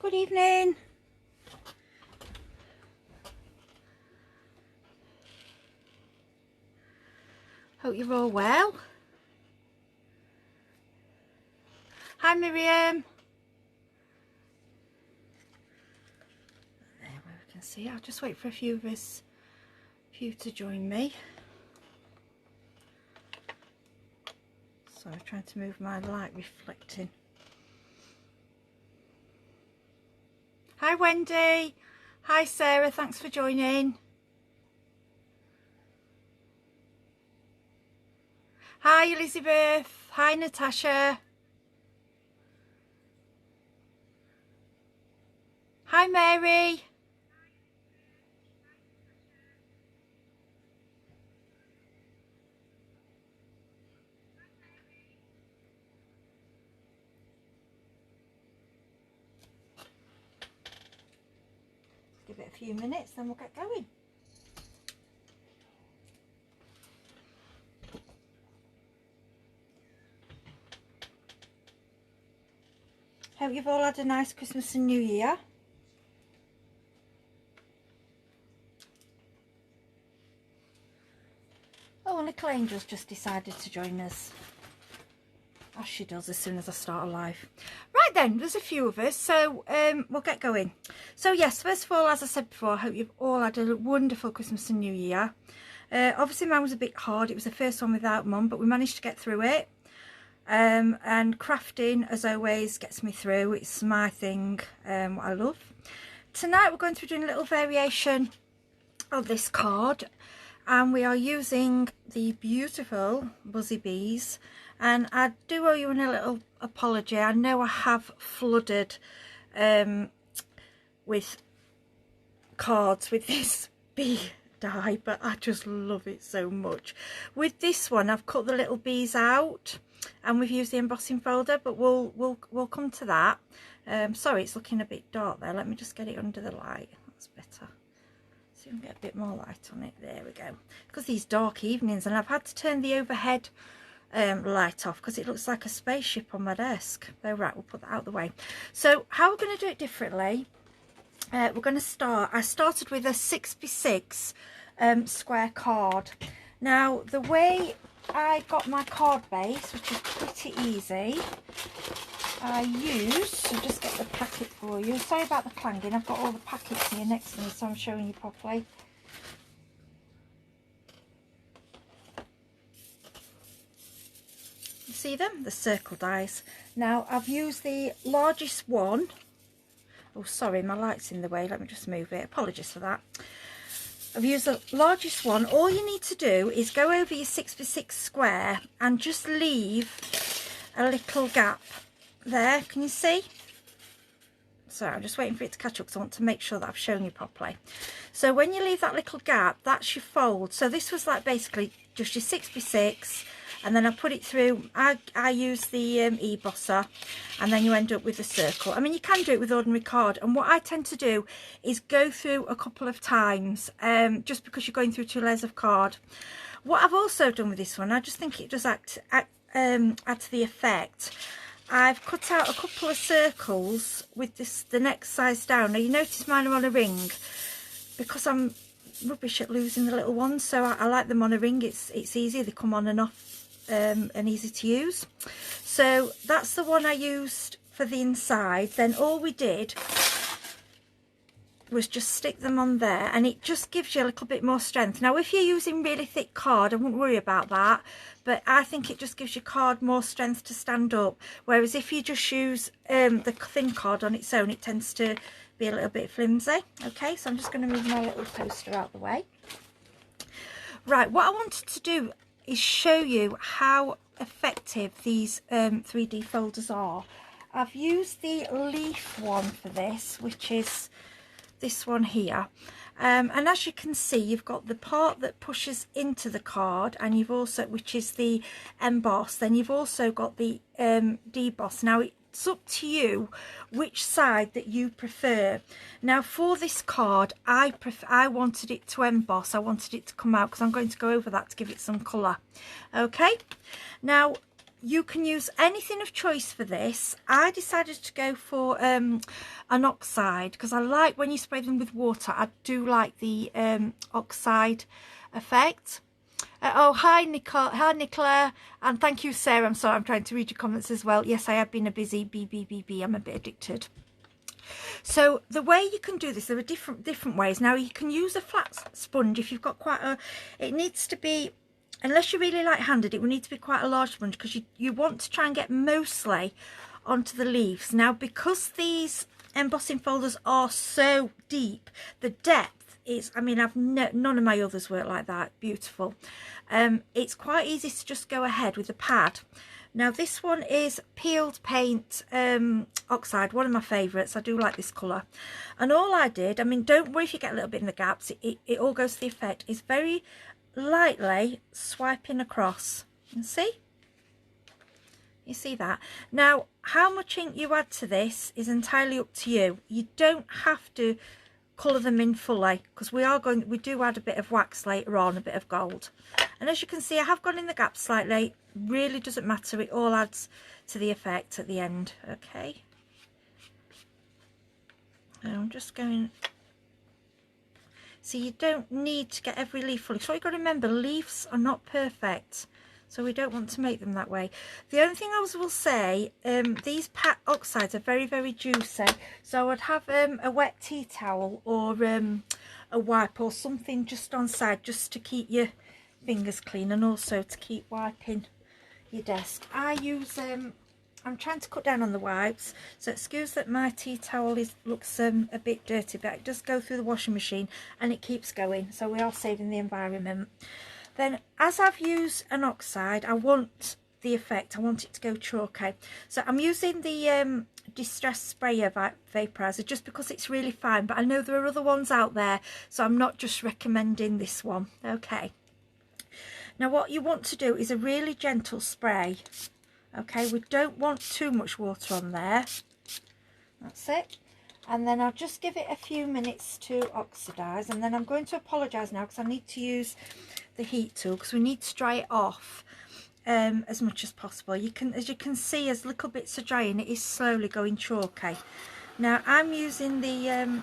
Good evening. Hope you're all well. Hi Miriam. There where we can see. I'll just wait for a few of you to join me. So I'm trying to move my light reflecting. Hi Wendy. Hi Sarah, thanks for joining. Hi Elizabeth. Hi Natasha. Hi Mary. Give it a few minutes, then we'll get going. Hope you've all had a nice Christmas and New Year. Oh, and little Angel's just decided to join us, as she does as soon as I start a live. Right then, there's a few of us, so we'll get going. So yes, first of all, as I said before, I hope you've all had a wonderful Christmas and New Year. Obviously mine was a bit hard. It was the first one without Mum, but we managed to get through it. And crafting, as always, gets me through. It's my thing, what I love. Tonight we're going to be doing a little variation of this card, and we are using the beautiful Bumblebees. And I do owe you a little apology. I know I have flooded with cards with this bee dye, but I just love it so much. With this one, I've cut the little bees out, and we've used the embossing folder, but we'll come to that. Sorry, it's looking a bit dark there. Let me just get it under the light. That's better. So you can get a bit more light on it. There we go. Because these dark evenings, and I've had to turn the overhead light off because it looks like a spaceship on my desk. So right, we'll put that out the way. So how we're going to do it differently, we're going to start, I started with a 6x6 square card. Now the way I got my card base, which is pretty easy, I used, so just get the packet for you. Sorry about the clanging, I've got all the packets here next to me, so I'm showing you properly. You see them? The circle dies. Now I've used the largest one. Oh sorry, my light's in the way, let me just move it. Apologies for that. I've used the largest one. All you need to do is go over your 6x6 square and just leave a little gap there. Can you see? So I'm just waiting for it to catch up because I want to make sure that I've shown you properly. So when you leave that little gap, that's your fold. So this was like basically just your 6x6, and then I put it through. I use the e-bosser, and then you end up with a circle. I mean, you can do it with ordinary card, and what I tend to do is go through a couple of times, just because you're going through 2 layers of card. What I've also done with this one, I just think it does add to the effect. I've cut out a couple of circles with this, the next size down. Now you notice mine are on a ring because I'm rubbish at losing the little ones, so I like them on a ring. It's easy, they come on and off, and easy to use. So that's the one I used for the inside. Then all we did was just stick them on there, and it just gives you a little bit more strength. Now if you're using really thick card, I wouldn't worry about that, but I think it just gives your card more strength to stand up, whereas if you just use the thin card on its own, it tends to be a little bit flimsy. Okay, so I'm just going to move my little poster out the way. Right, what I wanted to do is show you how effective these 3D folders are. I've used the leaf one for this, which is this one here, and as you can see, you've got the part that pushes into the card, and you've also, which is the emboss, then you've also got the deboss. Now it's up to you which side that you prefer. Now for this card, I wanted it to emboss. I wanted it to come out because I'm going to go over that to give it some colour. Okay, now you can use anything of choice for this. I decided to go for an oxide because I like when you spray them with water. I do like the oxide effect. Oh, hi Nicole, hi Nicola, and thank you Sarah. I'm sorry, I'm trying to read your comments as well. Yes, I have been a busy bee. I'm a bit addicted. So the way you can do this, there are different ways. Now you can use a flat sponge if you've got quite a, it needs to be, unless you're really light-handed, it will need to be quite a large sponge because you want to try and get mostly onto the leaves. Now because these embossing folders are so deep, the depth is, I mean, none of my others work like that. Beautiful. It's quite easy to just go ahead with the pad. Now this one is peeled paint oxide, one of my favourites. I do like this colour. And all I did, I mean, don't worry if you get a little bit in the gaps, it all goes to the effect, is very lightly swiping across. You see? You see that? Now, how much ink you add to this is entirely up to you. You don't have to colour them in fully because we do add a bit of wax later on, a bit of gold. And as you can see, I have gone in the gaps slightly. Really doesn't matter, it all adds to the effect at the end. Okay, I'm just going, so you don't need to get every leaf fully. So you've got to remember, leaves are not perfect, so we don't want to make them that way. The only thing I will say, these oxides are very juicy, so I would have a wet tea towel or a wipe or something just on side, just to keep your fingers clean and also to keep wiping your desk. I use I'm trying to cut down on the wipes, so excuse that my tea towel looks a bit dirty, but it does go through the washing machine and it keeps going, so we are saving the environment. Then as I've used an oxide, I want the effect, I want it to go chalky, so I'm using the Distress Sprayer Vaporizer just because it's really fine, but I know there are other ones out there, so I'm not just recommending this one. Okay, now what you want to do is a really gentle spray. Okay, we don't want too much water on there. That's it. And then I'll just give it a few minutes to oxidize, and then I'm going to apologise now because I need to use the heat tool because we need to dry it off as much as possible. As you can see, as little bits are drying, it is slowly going chalky. Now I'm using the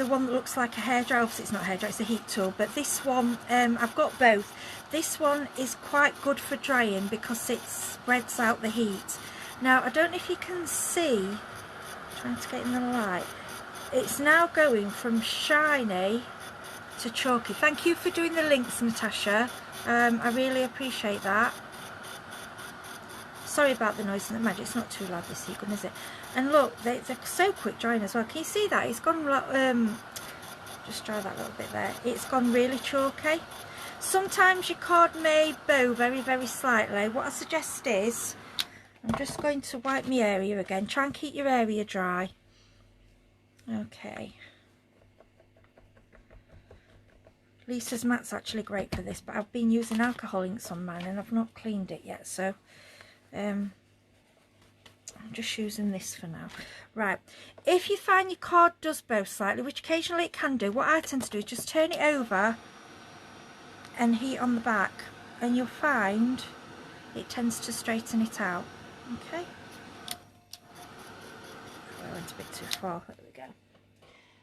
one that looks like a hairdryer. Obviously it's not a hairdryer, it's a heat tool, but this one, I've got both. This one is quite good for drying because it spreads out the heat. Now I don't know if you can see, trying to get in the light, it's now going from shiny to chalky. Thank you for doing the links, Natasha. I really appreciate that. Sorry about the noise and the magic, it's not too loud this evening, is it? And look, they're so quick drying as well. Can you see that? It's gone, just dry that little bit there. It's gone really chalky. Sometimes your card may bow very slightly. What I suggest is, I'm just going to wipe my area again. Try and keep your area dry. Okay. Lisa's mat's actually great for this, but I've been using alcohol inks on mine and I've not cleaned it yet, so I'm just using this for now. Right, if you find your card does bow slightly, which occasionally it can do, what I tend to do is just turn it over and heat on the back, and you'll find it tends to straighten it out. Okay, I went a bit too far. There we go.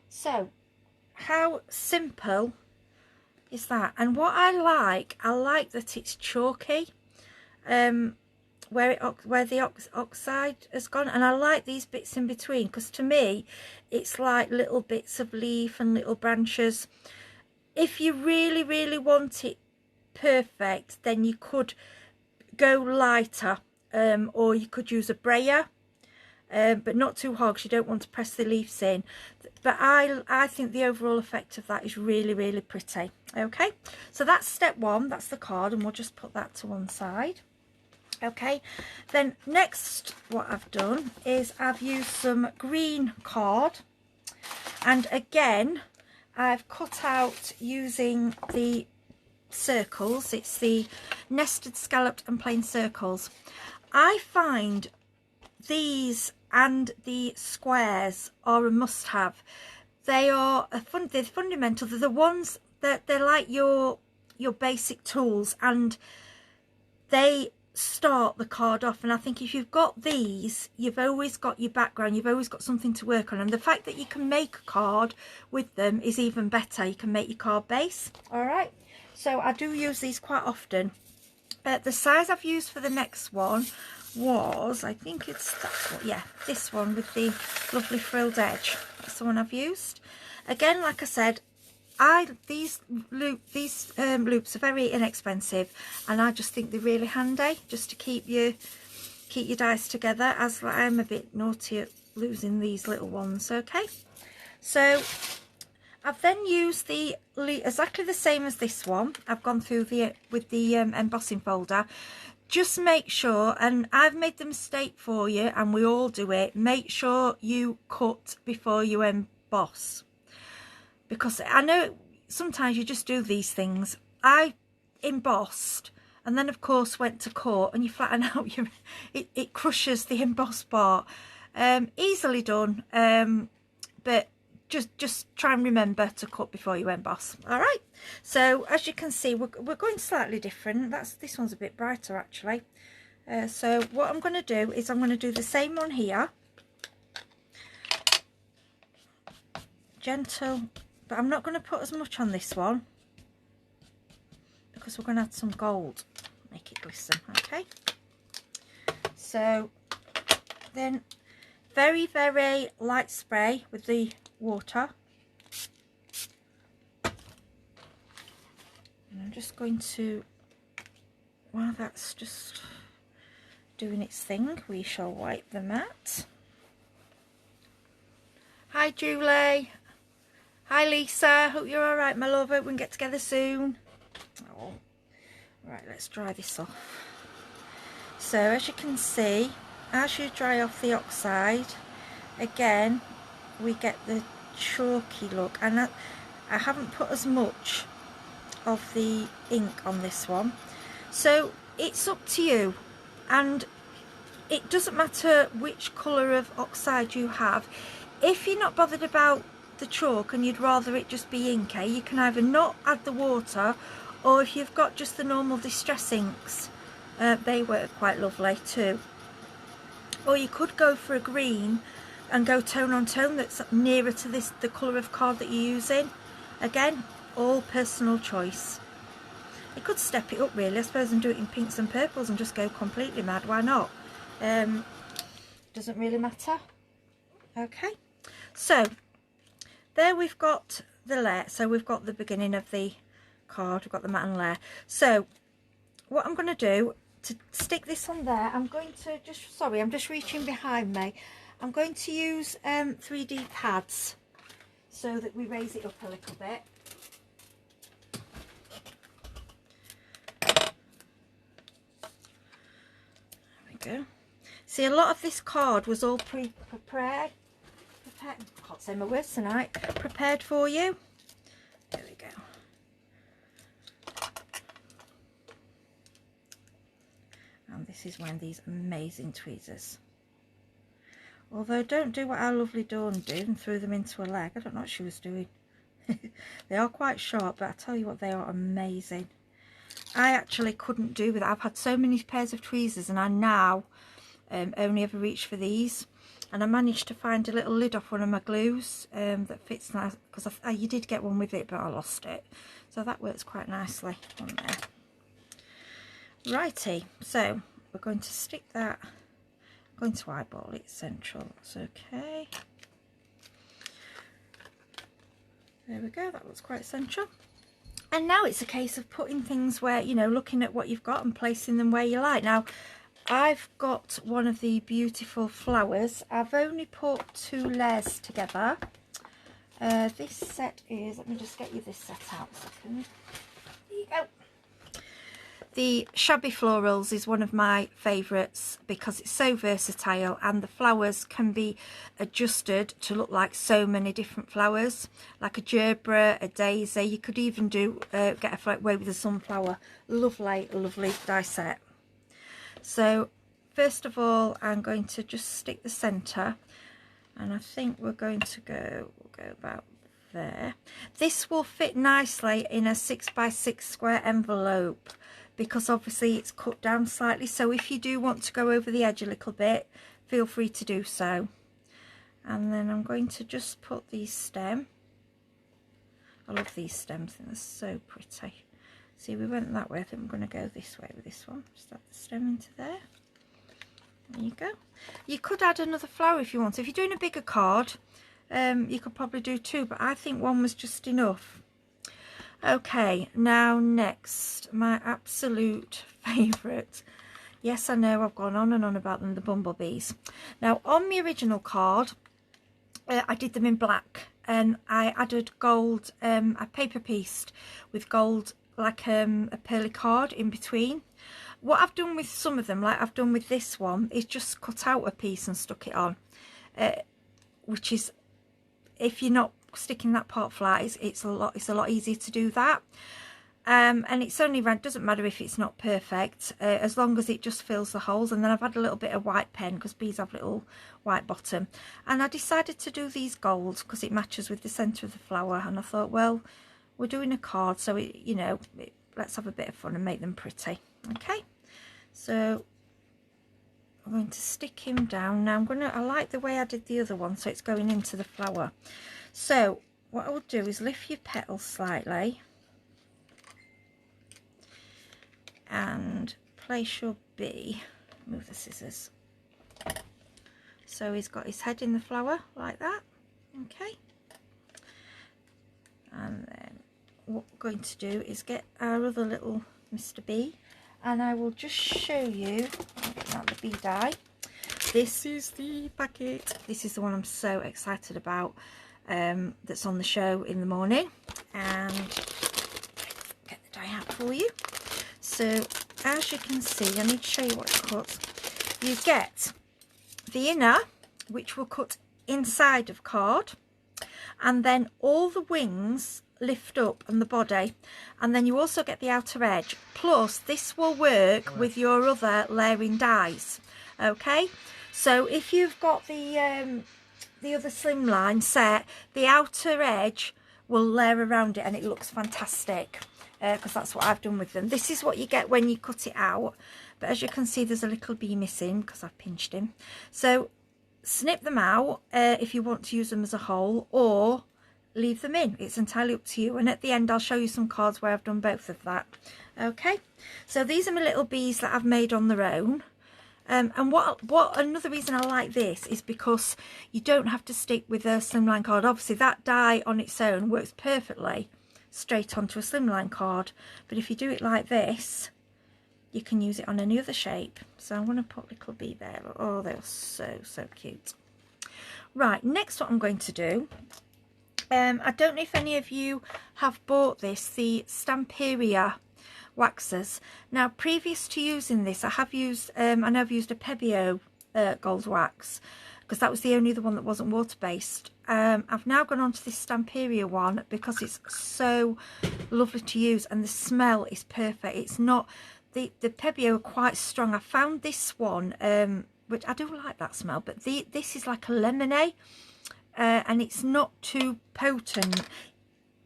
So how simple is that? And what I like that it's chalky where the oxide has gone, and I like these bits in between because to me it's like little bits of leaf and little branches. If you really want it perfect, then you could go lighter, or you could use a brayer, but not too hard because you don't want to press the leaves in. But I think the overall effect of that is really pretty. Okay, so that's step one, that's the card, and we'll just put that to one side. Okay, then next what I've done is I've used some green card, and again I've cut out using the circles. It's the nested, scalloped and plain circles. I find these and the squares are a must-have. They're fundamental. They're the ones that they're like your basic tools, and they start the card off. And I think if you've got these, you've always got your background, you've always got something to work on, and the fact that you can make a card with them is even better. You can make your card base. All right, so I do use these quite often. The size I've used for the next one was, I think it's that one, yeah, this one with the lovely frilled edge. That's the one I've used. Again, like I said, these loops are very inexpensive, and I just think they're really handy just to keep your dies together, as I'm a bit naughty at losing these little ones. Okay, so I've then used the exactly the same as this one. I've gone through with the embossing folder. Just make sure, and I've made the mistake for you, and we all do it, make sure you cut before you emboss. Because I know sometimes you just do these things. I embossed and then of course went to cut, and you flatten out it crushes the embossed part. Easily done, but just try and remember to cut before you emboss. All right, so as you can see, we're going slightly different. This one's a bit brighter actually. So what I'm going to do is I'm going to do the same one here, gentle, but I'm not going to put as much on this one because we're going to add some gold, make it glisten. Okay, so then very, very light spray with the water, and I'm just going to, while that's just doing its thing, we shall wipe the mat. Hi Julie. Hi Lisa, hope you're all right, my love. Hope we can get together soon. Oh. Right, let's dry this off. So as you can see, as you dry off the oxide, again we get the chalky look, and I haven't put as much of the ink on this one, so it's up to you, and it doesn't matter which colour of oxide you have. If you're not bothered about the chalk and you'd rather it just be inky, you can either not add the water, or if you've got just the normal distress inks, they work quite lovely too. Or you could go for a green and go tone on tone that's nearer to the colour of card that you're using. Again, all personal choice. You could step it up really, I suppose, and do it in pinks and purples and just go completely mad. Why not? Doesn't really matter. Okay, so there we've got the layer. So we've got the beginning of the card, we've got the mat and layer. So what I'm going to do to stick this on there, I'm going to just, sorry, I'm just reaching behind me. I'm going to use 3D pads so that we raise it up a little bit. There we go. See, a lot of this card was all prepared. I can't say my words tonight. Prepared for you. There we go. And this is one of these amazing tweezers. Although don't do what our lovely Dawn did and threw them into a leg. I don't know what she was doing. They are quite sharp, but I tell you what, they are amazing. I actually couldn't do with it. I've had so many pairs of tweezers, and I now only ever reach for these. And I managed to find a little lid off one of my glues that fits nice, because you did get one with it, but I lost it. So that works quite nicely on there. Righty, so we're going to stick that, I'm going to eyeball it central, that's okay. There we go, that looks quite central. And now it's a case of putting things where, you know, looking at what you've got and placing them where you like. Now, I've got one of the Bee-autiful flowers. I've only put 2 layers together. This set is, let me just get you this set out a second. There you go. The Shabby Florals is one of my favourites because it's so versatile, and the flowers can be adjusted to look like so many different flowers, like a gerbera, a daisy. You could even do get a float away with a sunflower. Lovely, lovely die set. So first of all, I'm going to just stick the centre, and I think we'll go about there. This will fit nicely in a 6x6 square envelope. because obviously it's cut down slightly, so if you do want to go over the edge a little bit, feel free to do so. And then I'm going to just put these stem. I love these stems, I think they're so pretty. See, we went that way, I think I'm going to go this way with this one. Just add the stem into there. There you go. You could add another flower if you want. If you're doing a bigger card, you could probably do 2, but I think 1 was just enough. Okay, now next, my absolute favourite. Yes, I know I've gone on and on about them, the bumblebees. Now, on my original card, I did them in black, and I added gold. I paper pieced with gold, like a pearly card in between. What I've done with some of them, like I've done with this one, is just cut out a piece and stuck it on, which is, if you're not sticking that part flat, it's a lot easier to do that. And it's only red, doesn't matter if it's not perfect, as long as it just fills the holes. And then I've had a little bit of white pen, because bees have little white bottom, and I decided to do these golds because it matches with the centre of the flower. And I thought, well, we're doing a card, so it, you know, let's have a bit of fun and make them pretty. Okay, so I'm going to stick him down. Now I like the way I did the other one, so it's going into the flower. So what I will do is lift your petals slightly and place your bee. Move the scissors. So he's got his head in the flower like that. Okay, and then what we're going to do is get our other little Mr. Bee, and I will just show you out the bee die. This is the packet. This is the one I'm so excited about, that's on the show in the morning, and get the die out for you. So as you can see, I need to show you what it cuts. You get the inner, which will cut inside of card, and then all the wings lift up and the body, and then you also get the outer edge, plus this will work with your other layering dies. Okay, so if you've got the other slimline set, the outer edge will layer around it and it looks fantastic, because that's what I've done with them. This is what you get when you cut it out, but as you can see, there's a little bee missing because I've pinched him. So snip them out if you want to use them as a whole, or leave them in. It's entirely up to you, and at the end I'll show you some cards where I've done both of that. Okay, so these are my little bees that I've made on their own. And what another reason I like this is because you don't have to stick with a slimline card. Obviously that die on its own works perfectly straight onto a slimline card, but if you do it like this, you can use it on any other shape. So I'm going to put little bee there. Oh, they're so cute. Right, next what I'm going to do, I don't know if any of you have bought this, the Stamperia Waxers. Now, previous to using this, I have used a Pebeo gold wax, because that was the only other one that wasn't water based. I've now gone on to this Stamperia one because it's so lovely to use and the smell is perfect. It's not, the Pebeo are quite strong. I found this one, which I do like that smell, but this is like a lemony, and it's not too potent.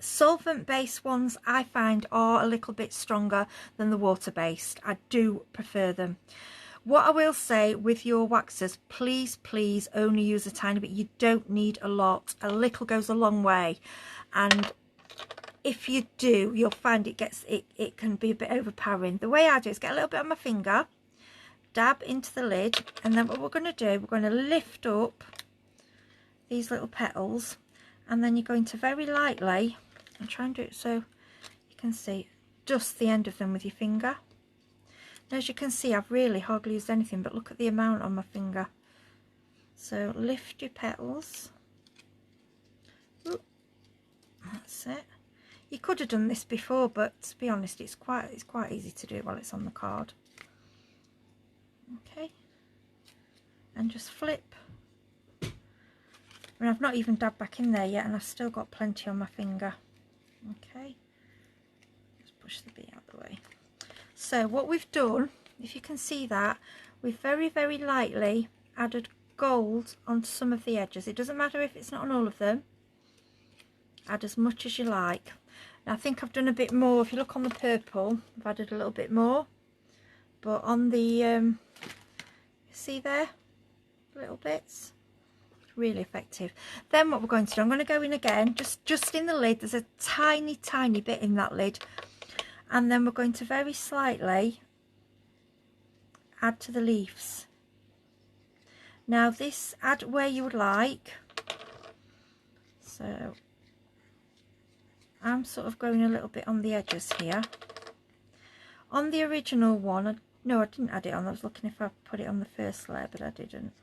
Solvent based ones I find are a little bit stronger than the water based. I do prefer them. What I will say with your waxers, please only use a tiny bit. You don't need a lot. A little goes a long way, and if you do, you'll find it can be a bit overpowering. The way I do is get a little bit on my finger, dab into the lid, and then what we're going to do, we're going to lift up these little petals, and then you're going to very lightly, and try and do it so you can see, dust the end of them with your finger. And as you can see, I've really hardly used anything, but look at the amount on my finger. So lift your petals. Ooh, that's it. You could have done this before, but to be honest, it's quite easy to do while it's on the card. Okay, and just flip. I mean, I've not even dabbed back in there yet, and I've still got plenty on my finger. Okay, just push the bee out of the way. So what we've done, if you can see that, we've very lightly added gold onto some of the edges. It doesn't matter if it's not on all of them. Add as much as you like. Now, I think I've done a bit more. If you look on the purple, I've added a little bit more. But on the, see there, little bits, it's really effective. Then what we're going to do, I'm going to go in again, just in the lid. There's a tiny bit in that lid. And then we're going to very slightly add to the leaves. Now this, add where you would like. So I'm sort of going a little bit on the edges here. On the original one, no, I didn't add it on. I was looking if I put it on the first layer, but I didn't.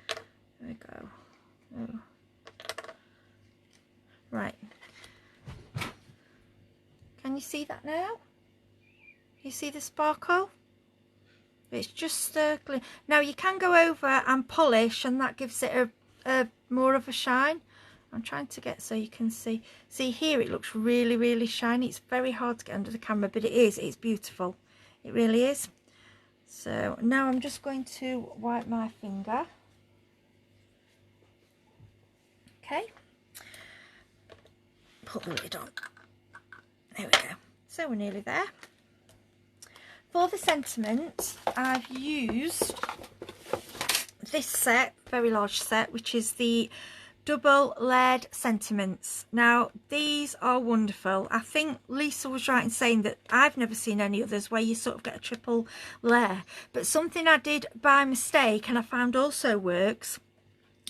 There we go. Oh. Right. Can you see that now? You see the sparkle? It's just circling. Now you can go over and polish, and that gives it a more of a shine. I'm trying to get so you can see. See here, it looks really shiny. It's very hard to get under the camera, but it is. It's beautiful. It really is. So now I'm just going to wipe my finger. Okay. Put the lid on. There we go. So we're nearly there. For the sentiment, I've used this set, very large set, which is the double layered sentiments. Now these are wonderful. I think Lisa was right in saying that I've never seen any others where you sort of get a triple layer, but something I did by mistake and I found also works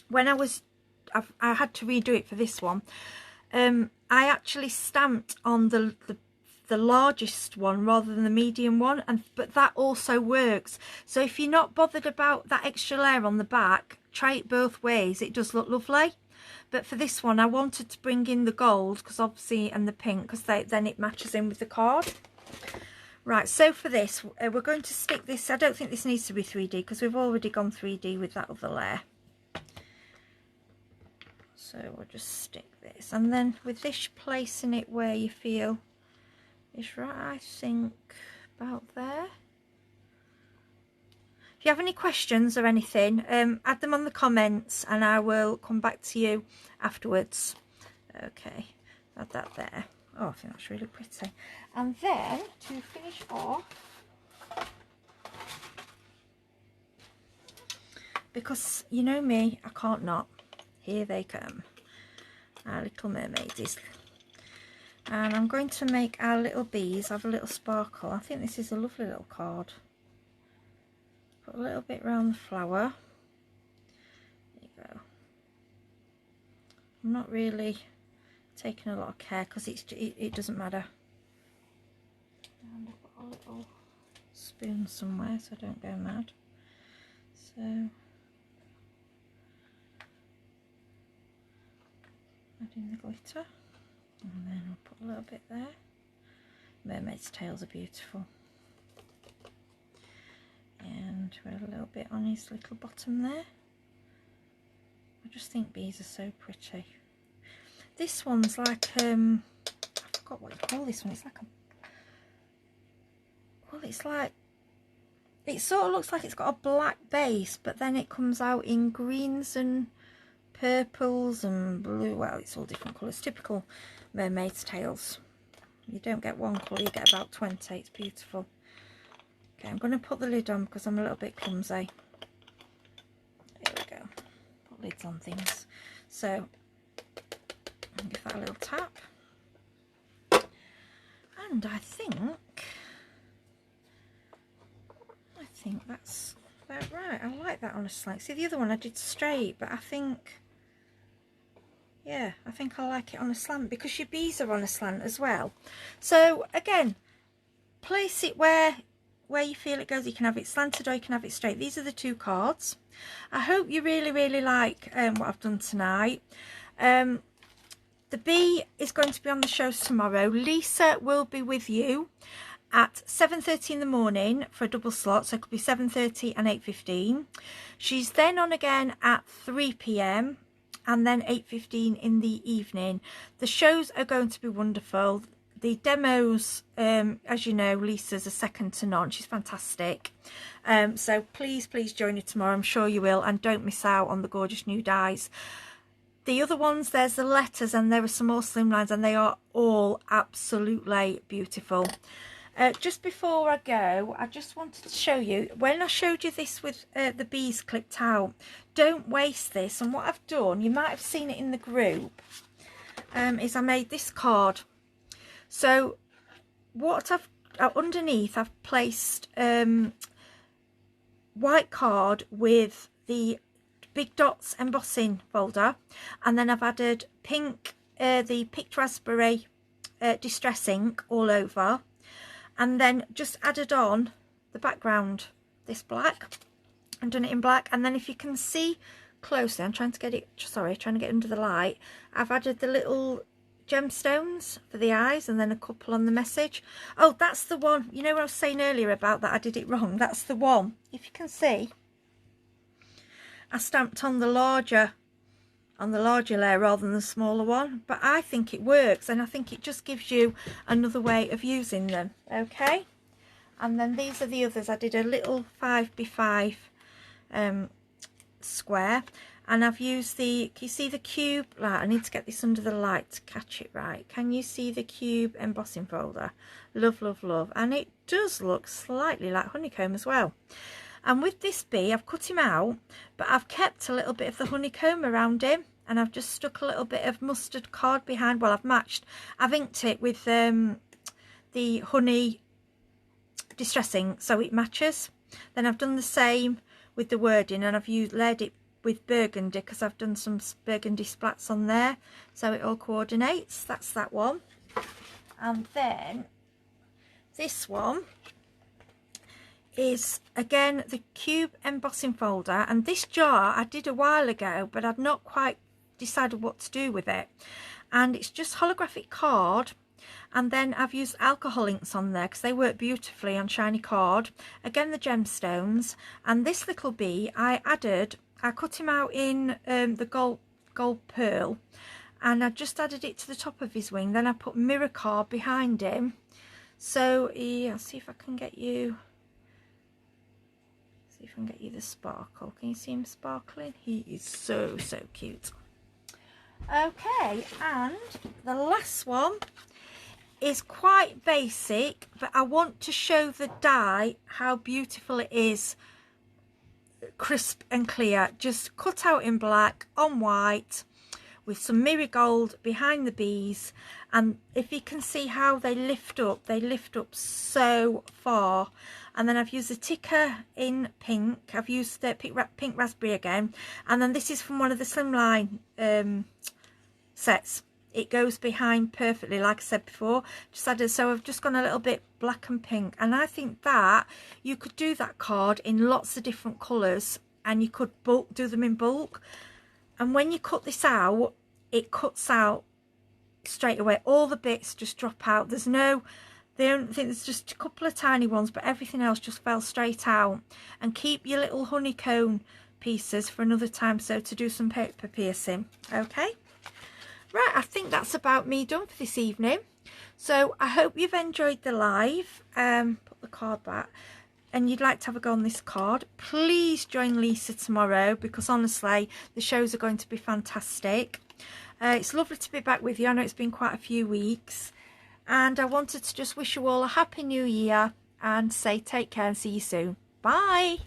when I had to redo it for this one. I actually stamped on the largest one rather than the medium one, but that also works. So if you're not bothered about that extra layer on the back, try it both ways. It does look lovely. But for this one I wanted to bring in the gold, because obviously, and the pink, because then it matches in with the card. Right, so for this we're going to stick this. I don't think this needs to be 3D because we've already gone 3D with that other layer. So we'll just stick this, and then with this, placing it where you feel is right, I think about there. If you have any questions or anything, add them on the comments and I will come back to you afterwards. Okay, add that there. Oh, I think that's really pretty. And then to finish off, because you know me, I can't not. Here they come, our little mermaids. And I'm going to make our little bees have a little sparkle. I think this is a lovely little card. Put a little bit around the flower. There you go. I'm not really taking a lot of care because it doesn't matter. And I've got a little spoon somewhere so I don't go mad. So adding the glitter, and then I'll put a little bit there. Mermaid's tails are beautiful. And we'll add a little bit on his little bottom there. I just think bees are so pretty. This one's like, I forgot what you call this one. It's like a, well, it's like, it sort of looks like it's got a black base, but then it comes out in greens and purples and blue. Well, it's all different colours. Typical mermaid's tails. You don't get one colour, you get about 20. It's beautiful. Okay, I'm going to put the lid on because I'm a little bit clumsy. There we go. Put lids on things. So, I'll give that a little tap. And I think that's about right. I like that on a slant. See, the other one I did straight, but I think, yeah, I think I like it on a slant because your bees are on a slant as well. So again, place it where you feel it goes. You can have it slanted or you can have it straight. These are the two cards. I hope you really like what I've done tonight. The bee is going to be on the shows tomorrow. Lisa will be with you at 7:30 in the morning for a double slot, so it could be 7:30 and 8:15. She's then on again at 3 p.m. and then 8:15 in the evening. The shows are going to be wonderful. The demos, as you know, Lisa's a second to none. She's fantastic. So please join her tomorrow. I'm sure you will, and don't miss out on the gorgeous new dyes. the other ones, there's the letters, and there are some more slimlines, and they are all absolutely beautiful. Just before I go, I just wanted to show you, when I showed you this with the bees clipped out, don't waste this. And what I've done, you might have seen it in the group, is I made this card. So what I've underneath, I've placed white card with the big dots embossing folder, and then I've added pink, the picked raspberry distress ink all over, and then just added on the background, this black, and done it in black. And then if you can see closely, I'm trying to get it, sorry, trying to get under the light, I've added the little gemstones for the eyes, and then a couple on the message. Oh, that's the one, you know what I was saying earlier about that I did it wrong? That's the one. If you can see, I stamped on the larger layer rather than the smaller one, but I think it works, and I think it just gives you another way of using them. Okay, and then these are the others. I did a little 5x5 square, and I've used the, can you see the cube? Right, I need to get this under the light to catch it right. Can you see the cube embossing folder? Love, love, love. And it does look slightly like honeycomb as well. And with this bee, I've cut him out, but I've kept a little bit of the honeycomb around him, and I've just stuck a little bit of mustard card behind. Well, I've inked it with the honey distress ink, so it matches. Then I've done the same with the wording, and I've layered it with burgundy because I've done some burgundy splats on there, so it all coordinates. That's that one. And then this one is again the cube embossing folder, and this jar I did a while ago, but I'd not quite decided what to do with it. And it's just holographic card, and then I've used alcohol inks on there because they work beautifully on shiny card. Again, the gemstones, and this little bee I cut him out in the gold pearl, and I just added it to the top of his wing. Then I put mirror card behind him. So yeah, I'll see if I can get you. See if I can get you the sparkle. Can you see him sparkling? He is so cute. Okay, and the last one is quite basic, but I want to show the die how beautiful it is. Crisp and clear, just cut out in black on white with some mirror gold behind the bees. And if you can see how they lift up so far. And then I've used a ticker in pink. I've used the pink raspberry again, and then this is from one of the slimline sets. It goes behind perfectly, like I said before. Just added, so I've just gone a little bit black and pink, and I think that you could do that card in lots of different colours, and you could do them in bulk. And when you cut this out, it cuts out straight away. All the bits just drop out. There's no, I don't think there's just a couple of tiny ones, but everything else just fell straight out. And keep your little honeycomb pieces for another time, so to do some paper piercing. Okay. Right, I think that's about me done for this evening. So I hope you've enjoyed the live. Put the card back. And you'd like to have a go on this card, please join Lisa tomorrow, because honestly, the shows are going to be fantastic. It's lovely to be back with you. I know it's been quite a few weeks. And I wanted to just wish you all a happy new year and say take care and see you soon. Bye.